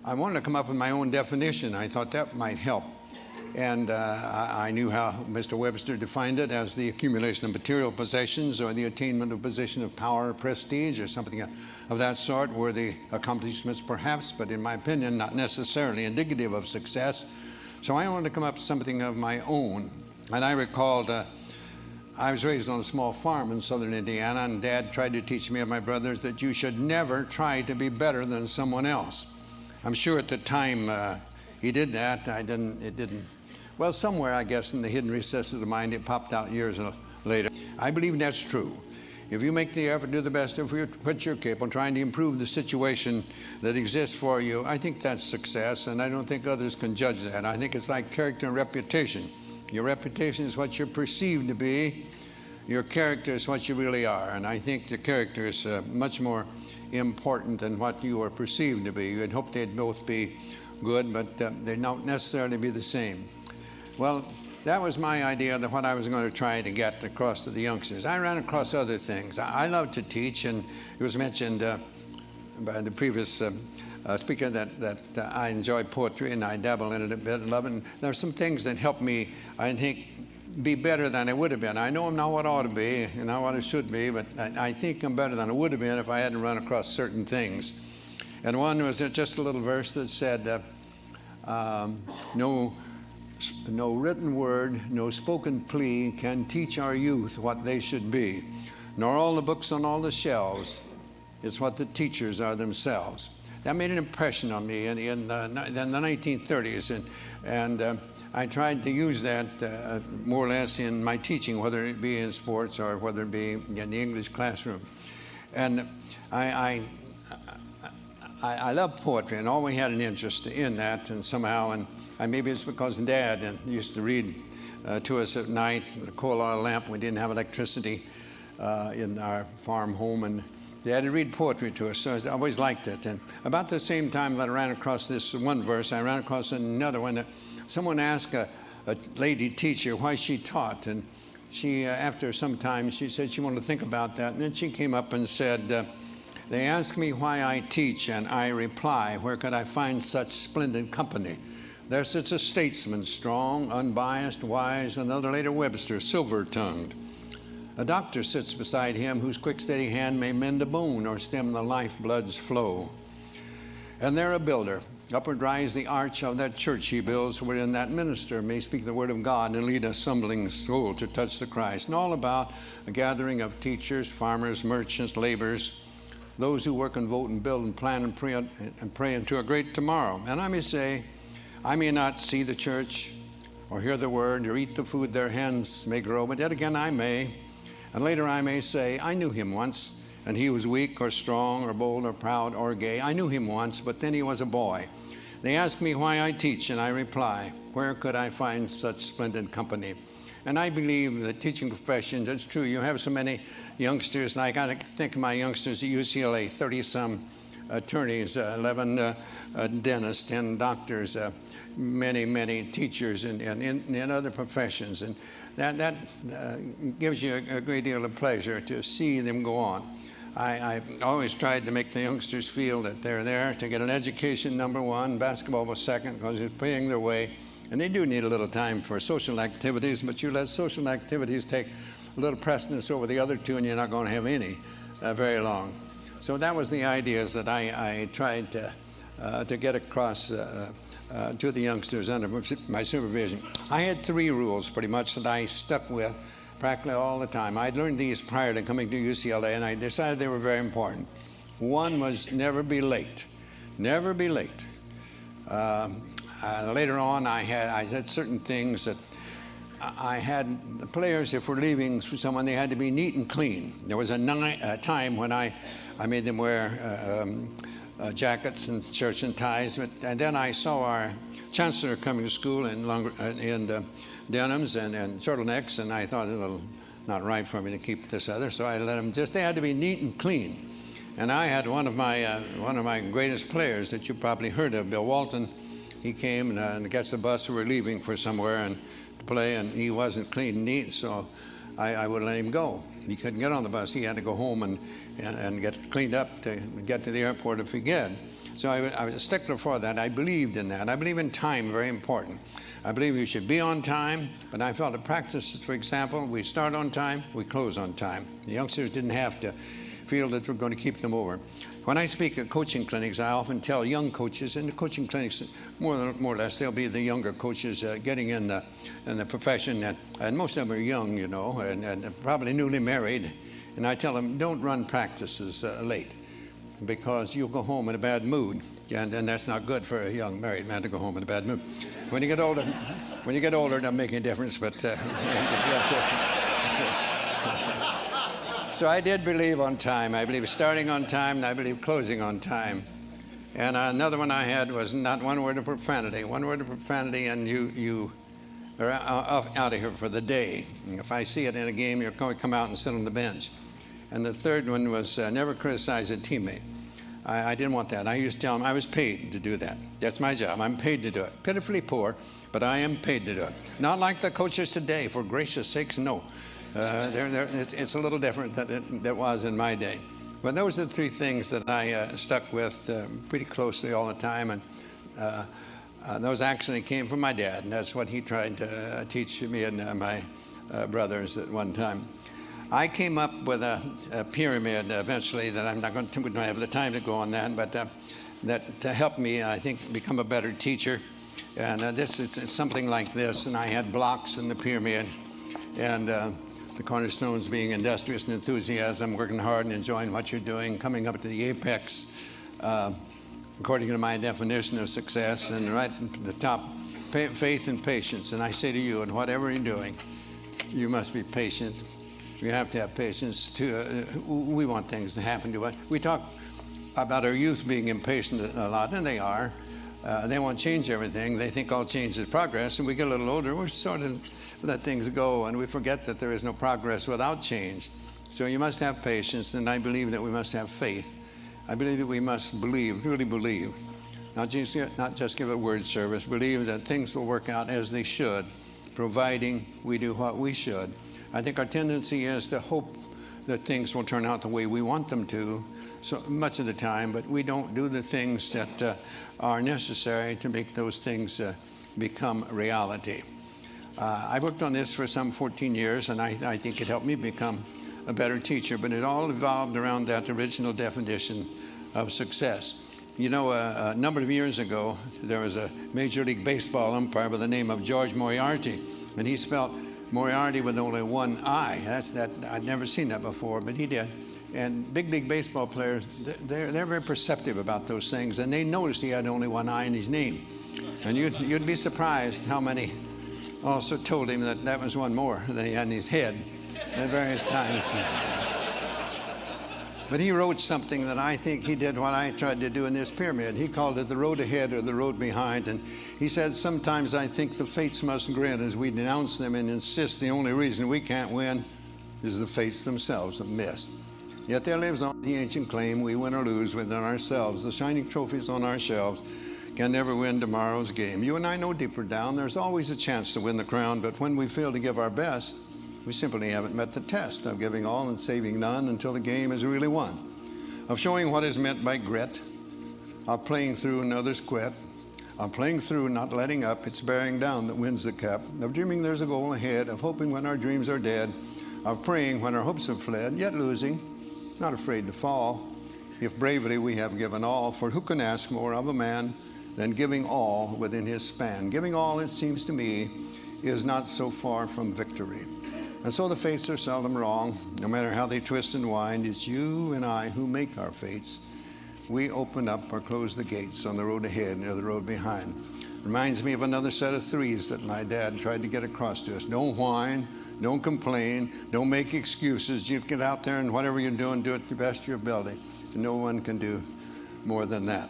I wanted to come up with my own definition. I thought that might help. And I knew how Mr. Webster defined it as the accumulation of material possessions or the attainment of a position of power or prestige or something of that sort, worthy accomplishments perhaps, but in my opinion, not necessarily indicative of success. So I wanted to come up with something of my own. And I recalled I was raised on a small farm in southern Indiana, and Dad tried to teach me and my brothers that you should never try to be better than someone else. I'm sure at the time he did that. It didn't. Well, somewhere, I guess, in the hidden recesses of the mind, it popped out years later. I believe that's true. If you make the effort, do the best, if you put your capable trying to improve the situation that exists for you, I think that's success, and I don't think others can judge that. I think it's like character and reputation. Your reputation is what you're perceived to be. Your character is what you really are, and I think the character is much more important than what you are perceived to be. You'd hope they'd both be good, but they don't necessarily be the same. Well, that was my idea of what I was going to try to get across to the youngsters. I ran across other things. I love to teach, and it was mentioned by the previous speaker that I enjoy poetry, and I dabble in it a bit and love it. And there are some things that help me, I think, be better than I would have been. I know I'm not what I ought to be, and not what I should be, but I think I'm better than I would have been if I hadn't run across certain things. And one was just a little verse that said, no written word, no spoken plea can teach our youth what they should be, nor all the books on all the shelves. It's what the teachers are themselves. That made an impression on me in the 1930s, and I tried to use that more or less in my teaching, whether it be in sports or whether it be in the English classroom. And I love poetry and always had an interest in that, and somehow, and maybe it's because Dad used to read to us at night, a coal oil lamp. We didn't have electricity in our farm home, and Dad would read poetry to us, so I always liked it. And about the same time that I ran across this one verse, I ran across another one that someone asked a lady teacher why she taught, and she, after some time, she said she wanted to think about that, and then she came up and said, they ask me why I teach, and I reply, where could I find such splendid company? There sits a statesman, strong, unbiased, wise, another later Webster, silver-tongued. A doctor sits beside him whose quick, steady hand may mend a bone or stem the lifeblood's flow. And there a builder, upward rise the arch of that church he builds, wherein that minister may speak the word of God and lead a stumbling soul to touch the Christ. And all about a gathering of teachers, farmers, merchants, laborers, those who work and vote and build and plan and pray into a great tomorrow. And I may say, I may not see the church or hear the word or eat the food their hands may grow, but yet again I may. And later I may say, I knew him once, and he was weak or strong or bold or proud or gay. I knew him once, but then he was a boy. They ask me why I teach, and I reply, where could I find such splendid company? And I believe the teaching profession, it's true, you have so many youngsters, and I got to think of my youngsters at UCLA, 30-some attorneys, 11 dentists, 10 doctors, many teachers in other professions. And that gives you a great deal of pleasure to see them go on. I always tried to make the youngsters feel that they're there to get an education, number one. Basketball was second because it's paying their way. And they do need a little time for social activities, but you let social activities take a little precedence over the other two, and you're not going to have any very long. So that was the ideas that I tried to get across to the youngsters under my supervision. I had 3 rules pretty much that I stuck with practically all the time. I'd learned these prior to coming to UCLA, and I decided they were very important. One was never be late. Never be late. Later on, I had certain things that I had the players, if we're leaving for someone, they had to be neat and clean. There was a time when I made them wear jackets and shirts and ties, and then I saw our chancellor coming to school in denims and turtlenecks, and I thought it was not right for me to keep this other, so I let them they had to be neat and clean. And I had one of my greatest players that you probably heard of, Bill Walton. He came and gets the bus. We were leaving for somewhere and to play, and he wasn't clean and neat, so I wouldn't let him go. He couldn't get on the bus. He had to go home and get cleaned up to get to the airport if he did. So I was a stickler for that. I believed in that. I believe in time, very important. I believe you should be on time, but I felt the practices, for example, we start on time, we close on time. The youngsters didn't have to feel that we're going to keep them over. When I speak at coaching clinics, I often tell young coaches, in the coaching clinics, more or less, they'll be the younger coaches getting in the profession, and most of them are young, you know, and probably newly married. And I tell them, don't run practices late, because you'll go home in a bad mood, and that's not good for a young married man to go home in a bad mood. When you get older, it doesn't make any difference. But so I did believe on time. I believe starting on time, and I believe closing on time. And another one I had was not one word of profanity. One word of profanity, and you are out of here for the day. If I see it in a game, you're going to come out and sit on the bench. And the third one was never criticize a teammate. I didn't want that. I used to tell them I was paid to do that. That's my job. I'm paid to do it. Pitifully poor, but I am paid to do it. Not like the coaches today, for gracious sakes, no. It's a little different than it was in my day. But those are the three things that I stuck with pretty closely all the time. And those actually came from my dad, and that's what he tried to teach me and my brothers at one time. I came up with a pyramid eventually that I'm not going to, we don't have the time to go on that, but that to help me, I think, become a better teacher. And this is something like this, and I had blocks in the pyramid, and the cornerstones being industrious and enthusiasm, working hard and enjoying what you're doing, coming up to the apex, according to my definition of success, and right at the top, faith and patience. And I say to you, in whatever you're doing, you must be patient. You have to have patience. We want things to happen to us. We talk about our youth being impatient a lot, and they are. They want to change everything. They think all change is progress. And we get a little older, we're sort of let things go, and we forget that there is no progress without change. So you must have patience, and I believe that we must have faith. I believe that we must believe, really believe, not just give a word service, believe that things will work out as they should, providing we do what we should. I think our tendency is to hope that things will turn out the way we want them to so much of the time, but we don't do the things that are necessary to make those things become reality. I worked on this for some 14 years, and I think it helped me become a better teacher, but it all evolved around that original definition of success. You know, a number of years ago, there was a Major League Baseball umpire by the name of George Moriarty, and he spelled Moriarty with only one I. I'd never seen that before, but he did. And big league baseball players, they're very perceptive about those things, and they noticed he had only one I in his name. And you'd be surprised how many also told him that was one more than he had in his head at various times. But he wrote something that I think he did what I tried to do in this pyramid. He called it the road ahead or the road behind. And he said, sometimes I think the fates must grin as we denounce them and insist the only reason we can't win is the fates themselves have missed. Yet there lives on the ancient claim, we win or lose within ourselves. The shining trophies on our shelves can never win tomorrow's game. You and I know deeper down, there's always a chance to win the crown, but when we fail to give our best, we simply haven't met the test of giving all and saving none until the game is really won, of showing what is meant by grit, of playing through when others quit, of playing through, not letting up, it's bearing down that wins the cup, of dreaming there's a goal ahead, of hoping when our dreams are dead, of praying when our hopes have fled, yet losing, not afraid to fall, if bravely we have given all, for who can ask more of a man than giving all within his span? Giving all, it seems to me, is not so far from victory. And so the fates are seldom wrong, no matter how they twist and wind. It's you and I who make our fates. We open up or close the gates on the road ahead or the road behind. Reminds me of another set of threes that my dad tried to get across to us. Don't whine, don't complain, don't make excuses. You get out there and whatever you're doing, do it to the best of your ability. And no one can do more than that.